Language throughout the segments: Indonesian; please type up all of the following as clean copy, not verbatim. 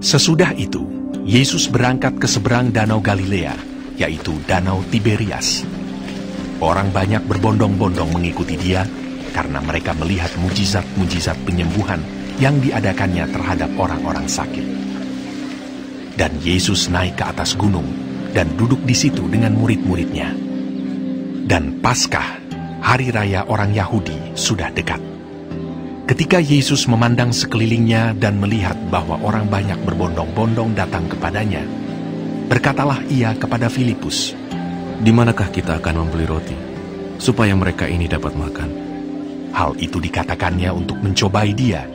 Sesudah itu, Yesus berangkat ke seberang Danau Galilea, yaitu Danau Tiberias. Orang banyak berbondong-bondong mengikuti dia karena mereka melihat mujizat-mujizat penyembuhan yang diadakannya terhadap orang-orang sakit. Dan Yesus naik ke atas gunung dan duduk di situ dengan murid-muridnya. Dan Paskah, hari raya orang Yahudi, sudah dekat. Ketika Yesus memandang sekelilingnya dan melihat bahwa orang banyak berbondong-bondong datang kepadanya, berkatalah ia kepada Filipus, "Di manakah kita akan membeli roti, supaya mereka ini dapat makan?" Hal itu dikatakannya untuk mencobai dia,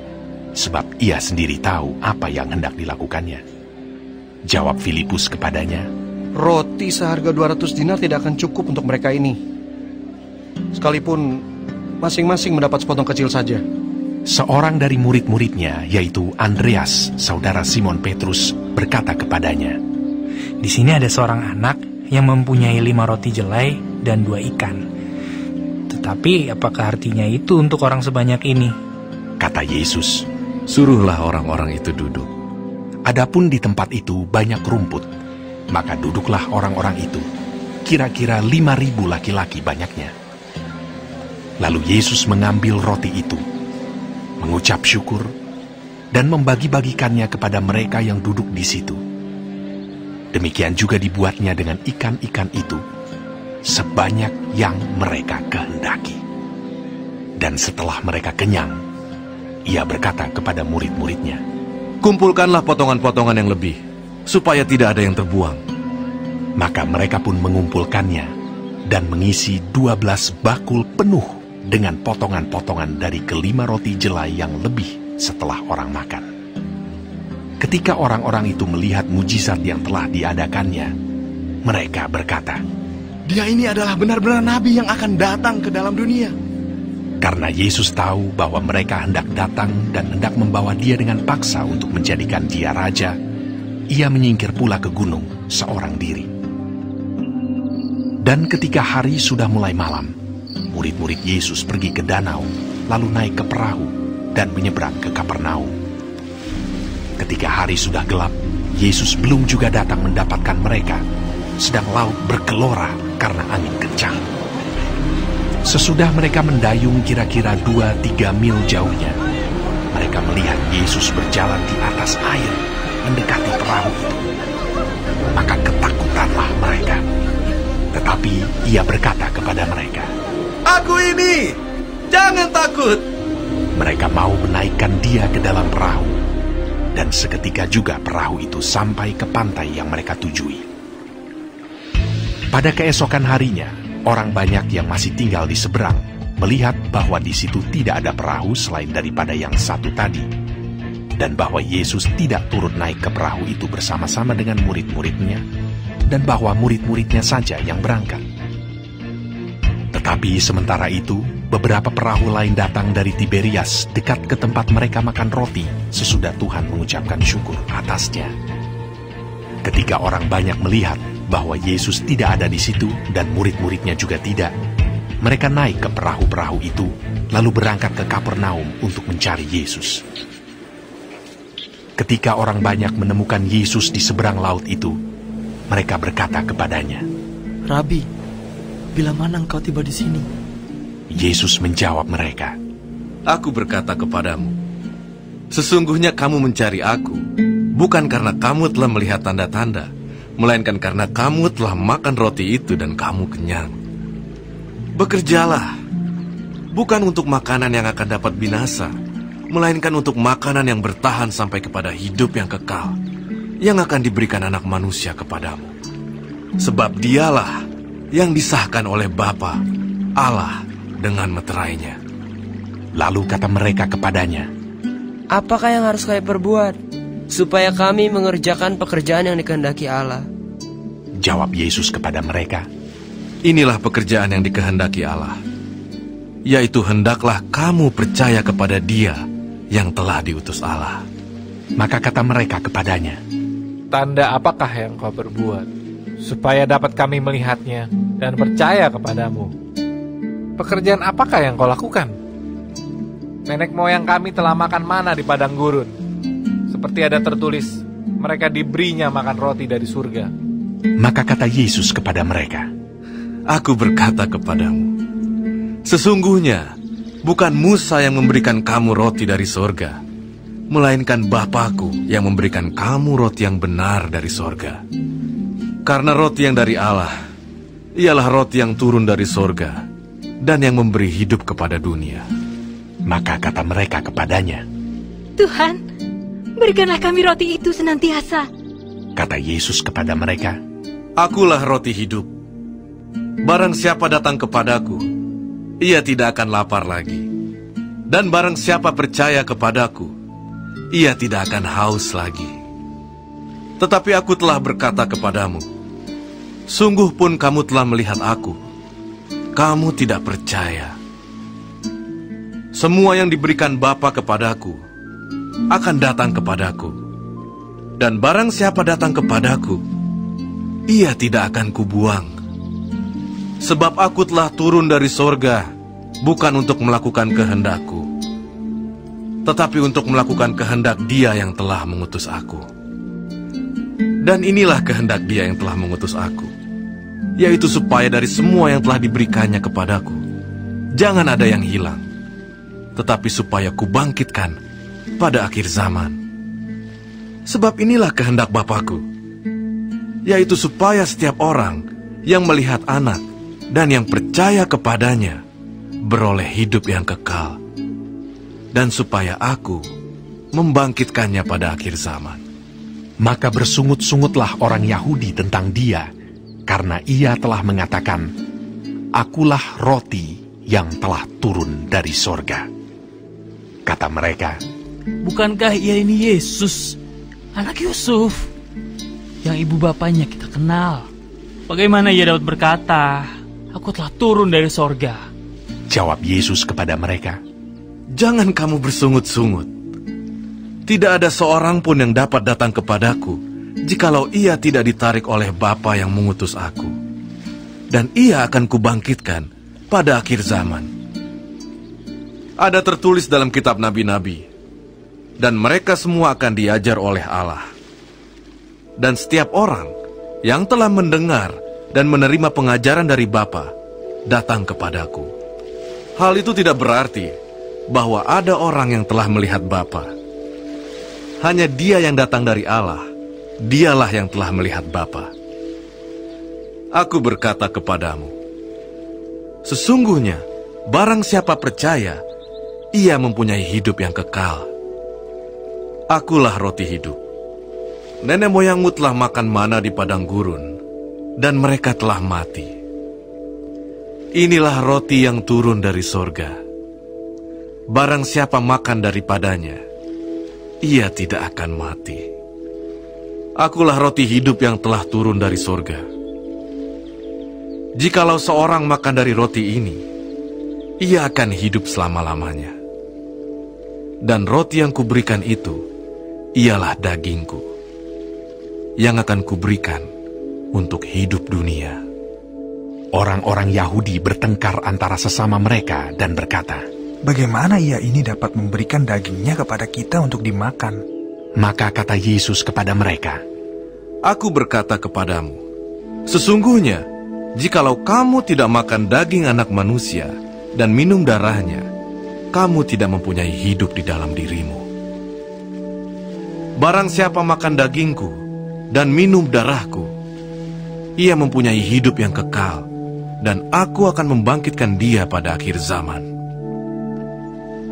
sebab ia sendiri tahu apa yang hendak dilakukannya. Jawab Filipus kepadanya, "Roti seharga 200 dinar tidak akan cukup untuk mereka ini. Sekalipun masing-masing mendapat sepotong kecil saja." Seorang dari murid-muridnya, yaitu Andreas, saudara Simon Petrus, berkata kepadanya, "Di sini ada seorang anak yang mempunyai 5 roti jelai dan 2 ikan. Tetapi apakah artinya itu untuk orang sebanyak ini?" Kata Yesus, "Suruhlah orang-orang itu duduk." adapun di tempat itu banyak rumput, maka duduklah orang-orang itu, kira-kira 5.000 laki-laki banyaknya. Lalu Yesus mengambil roti itu, mengucap syukur, dan membagi-bagikannya kepada mereka yang duduk di situ. Demikian juga dibuatnya dengan ikan-ikan itu, sebanyak yang mereka kehendaki. Dan setelah mereka kenyang, ia berkata kepada murid-muridnya, "Kumpulkanlah potongan-potongan yang lebih, supaya tidak ada yang terbuang." Maka mereka pun mengumpulkannya, dan mengisi 12 bakul penuh dengan potongan-potongan dari ke-5 roti jelai yang lebih setelah orang makan. Ketika orang-orang itu melihat mujizat yang telah diadakannya, mereka berkata, "Dia ini adalah benar-benar nabi yang akan datang ke dalam dunia." Karena Yesus tahu bahwa mereka hendak datang dan hendak membawa dia dengan paksa untuk menjadikan dia raja, ia menyingkir pula ke gunung seorang diri. Dan ketika hari sudah mulai malam, murid-murid Yesus pergi ke danau, lalu naik ke perahu dan menyeberang ke Kapernaum. Ketika hari sudah gelap, Yesus belum juga datang mendapatkan mereka, sedang laut bergelora karena angin kencang. Sesudah mereka mendayung kira-kira 2-3 mil jauhnya, mereka melihat Yesus berjalan di atas air mendekati perahu itu. Maka ketakutanlah mereka. Tetapi ia berkata kepada mereka, "Aku ini, jangan takut." Mereka mau menaikkan dia ke dalam perahu, dan seketika juga perahu itu sampai ke pantai yang mereka tujui. Pada keesokan harinya, orang banyak yang masih tinggal di seberang melihat bahwa di situ tidak ada perahu selain daripada yang satu tadi, dan bahwa Yesus tidak turut naik ke perahu itu bersama-sama dengan murid-muridnya, dan bahwa murid-muridnya saja yang berangkat. Tetapi sementara itu, beberapa perahu lain datang dari Tiberias dekat ke tempat mereka makan roti sesudah Tuhan mengucapkan syukur atasnya. Ketika orang banyak melihat bahwa Yesus tidak ada di situ dan murid-muridnya juga tidak, mereka naik ke perahu-perahu itu, lalu berangkat ke Kapernaum untuk mencari Yesus. Ketika orang banyak menemukan Yesus di seberang laut itu, mereka berkata kepadanya, "Rabi, bila mana engkau tiba di sini?" Yesus menjawab mereka, "Aku berkata kepadamu, sesungguhnya kamu mencari aku, bukan karena kamu telah melihat tanda-tanda, melainkan karena kamu telah makan roti itu dan kamu kenyang. Bekerjalah, bukan untuk makanan yang akan dapat binasa, melainkan untuk makanan yang bertahan sampai kepada hidup yang kekal, yang akan diberikan anak manusia kepadamu. Sebab dialah yang disahkan oleh Bapa, Allah, dengan meterainya." Lalu kata mereka kepadanya, "Apakah yang harus kami perbuat supaya kami mengerjakan pekerjaan yang dikehendaki Allah?" Jawab Yesus kepada mereka, "Inilah pekerjaan yang dikehendaki Allah, yaitu hendaklah kamu percaya kepada Dia yang telah diutus Allah." Maka kata mereka kepadanya, "Tanda apakah yang kau perbuat, supaya dapat kami melihatnya dan percaya kepadamu? Pekerjaan apakah yang kau lakukan? Nenek moyang kami telah makan mana di padang gurun, seperti ada tertulis, mereka diberinya makan roti dari surga. Maka kata Yesus kepada mereka, Aku berkata kepadamu, sesungguhnya bukan Musa yang memberikan kamu roti dari sorga, melainkan Bapa-Ku yang memberikan kamu roti yang benar dari sorga. Karena roti yang dari Allah, ialah roti yang turun dari sorga, dan yang memberi hidup kepada dunia. Maka kata mereka kepadanya, Tuhan, berikanlah kami roti itu senantiasa. Kata Yesus kepada mereka, Akulah roti hidup. Barang siapa datang kepadaku, ia tidak akan lapar lagi. Dan barang siapa percaya kepadaku, ia tidak akan haus lagi. Tetapi aku telah berkata kepadamu, sungguh pun kamu telah melihat aku, kamu tidak percaya. Semua yang diberikan Bapa kepadaku akan datang kepadaku. Dan barang siapa datang kepadaku, ia tidak akan kubuang. Sebab aku telah turun dari sorga, bukan untuk melakukan kehendakku, tetapi untuk melakukan kehendak Dia yang telah mengutus aku. Dan inilah kehendak Dia yang telah mengutus aku, yaitu supaya dari semua yang telah diberikannya kepadaku, jangan ada yang hilang, tetapi supaya kubangkitkan pada akhir zaman. Sebab inilah kehendak Bapa-Ku, yaitu supaya setiap orang yang melihat Anak dan yang percaya kepadanya beroleh hidup yang kekal, dan supaya Aku membangkitkannya pada akhir zaman. Maka bersungut-sungutlah orang Yahudi tentang Dia, karena Ia telah mengatakan, Akulah roti yang telah turun dari sorga. Kata mereka, Bukankah ia ini Yesus, anak Yusuf, yang ibu bapanya kita kenal? Bagaimana ia dapat berkata, Aku telah turun dari sorga? Jawab Yesus kepada mereka, Jangan kamu bersungut-sungut. Tidak ada seorang pun yang dapat datang kepadaku, jikalau ia tidak ditarik oleh Bapa yang mengutus aku. Dan ia akan kubangkitkan pada akhir zaman. Ada tertulis dalam kitab nabi-nabi, dan mereka semua akan diajar oleh Allah. Dan setiap orang yang telah mendengar dan menerima pengajaran dari Bapa datang kepadaku. Hal itu tidak berarti bahwa ada orang yang telah melihat Bapa. Hanya Dia yang datang dari Allah, Dialah yang telah melihat Bapa. Aku berkata kepadamu, sesungguhnya barang siapa percaya, ia mempunyai hidup yang kekal. Akulah roti hidup. Nenek moyangmu telah makan mana di padang gurun, dan mereka telah mati. Inilah roti yang turun dari sorga. Barang siapa makan daripadanya, ia tidak akan mati. Akulah roti hidup yang telah turun dari sorga. Jikalau seorang makan dari roti ini, ia akan hidup selama-lamanya. Dan roti yang kuberikan itu, ialah dagingku, yang akan kuberikan untuk hidup dunia. Orang-orang Yahudi bertengkar antara sesama mereka dan berkata, Bagaimana ia ini dapat memberikan dagingnya kepada kita untuk dimakan? Maka kata Yesus kepada mereka, Aku berkata kepadamu, sesungguhnya, jikalau kamu tidak makan daging anak manusia dan minum darahnya, kamu tidak mempunyai hidup di dalam dirimu. Barang siapa makan dagingku dan minum darahku, ia mempunyai hidup yang kekal, dan aku akan membangkitkan dia pada akhir zaman.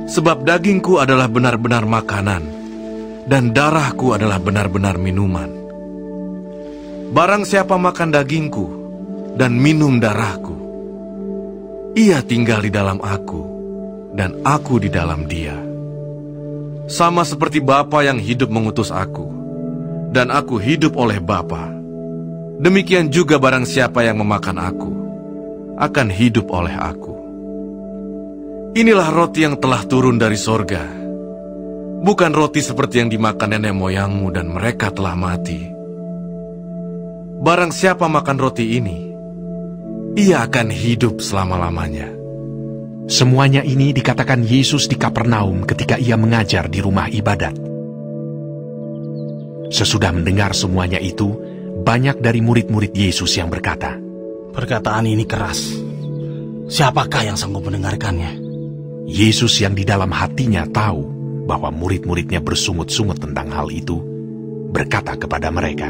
Sebab dagingku adalah benar-benar makanan, dan darahku adalah benar-benar minuman. Barang siapa makan dagingku dan minum darahku, ia tinggal di dalam aku, dan aku di dalam dia. Sama seperti Bapa yang hidup mengutus aku, dan aku hidup oleh Bapa, demikian juga barang siapa yang memakan aku, akan hidup oleh aku. Inilah roti yang telah turun dari sorga, bukan roti seperti yang dimakan nenek moyangmu dan mereka telah mati. Barang siapa makan roti ini, ia akan hidup selama-lamanya. Semuanya ini dikatakan Yesus di Kapernaum ketika ia mengajar di rumah ibadat. Sesudah mendengar semuanya itu, banyak dari murid-murid Yesus yang berkata, Perkataan ini keras. Siapakah yang sanggup mendengarkannya? Yesus yang di dalam hatinya tahu bahwa murid-muridnya bersungut-sungut tentang hal itu, berkata kepada mereka,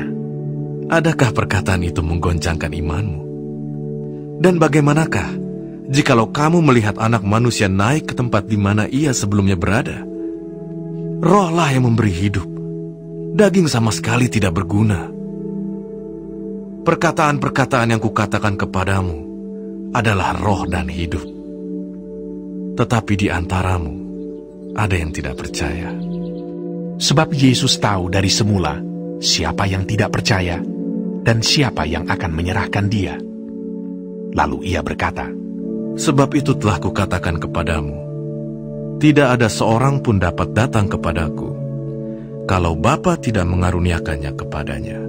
Adakah perkataan itu menggoncangkan imanmu? Dan bagaimanakah jikalau kamu melihat Anak Manusia naik ke tempat di mana ia sebelumnya berada? Rohlah yang memberi hidup, daging sama sekali tidak berguna. Perkataan-perkataan yang kukatakan kepadamu adalah roh dan hidup. Tetapi di antaramu ada yang tidak percaya. Sebab Yesus tahu dari semula siapa yang tidak percaya dan siapa yang akan menyerahkan dia. Lalu ia berkata, Sebab itu telah kukatakan kepadamu, tidak ada seorang pun dapat datang kepadaku kalau Bapa tidak mengaruniakannya kepadanya.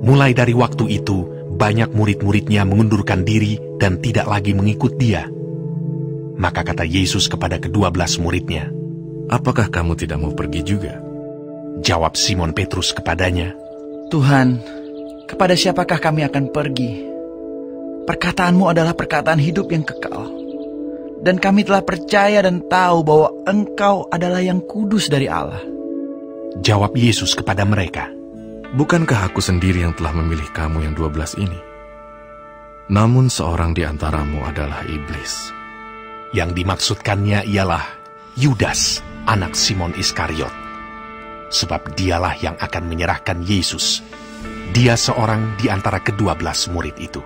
Mulai dari waktu itu, banyak murid-muridnya mengundurkan diri dan tidak lagi mengikut dia. Maka kata Yesus kepada ke-12 muridnya, Apakah kamu tidak mau pergi juga? Jawab Simon Petrus kepadanya, Tuhan, kepada siapakah kami akan pergi? Perkataanmu adalah perkataan hidup yang kekal. Dan kami telah percaya dan tahu bahwa Engkau adalah yang kudus dari Allah. Jawab Yesus kepada mereka, Bukankah aku sendiri yang telah memilih kamu yang 12 ini? Namun seorang di antaramu adalah iblis. Yang dimaksudkannya ialah Yudas, anak Simon Iskariot. Sebab dialah yang akan menyerahkan Yesus. Dia seorang di antara ke-12 murid itu.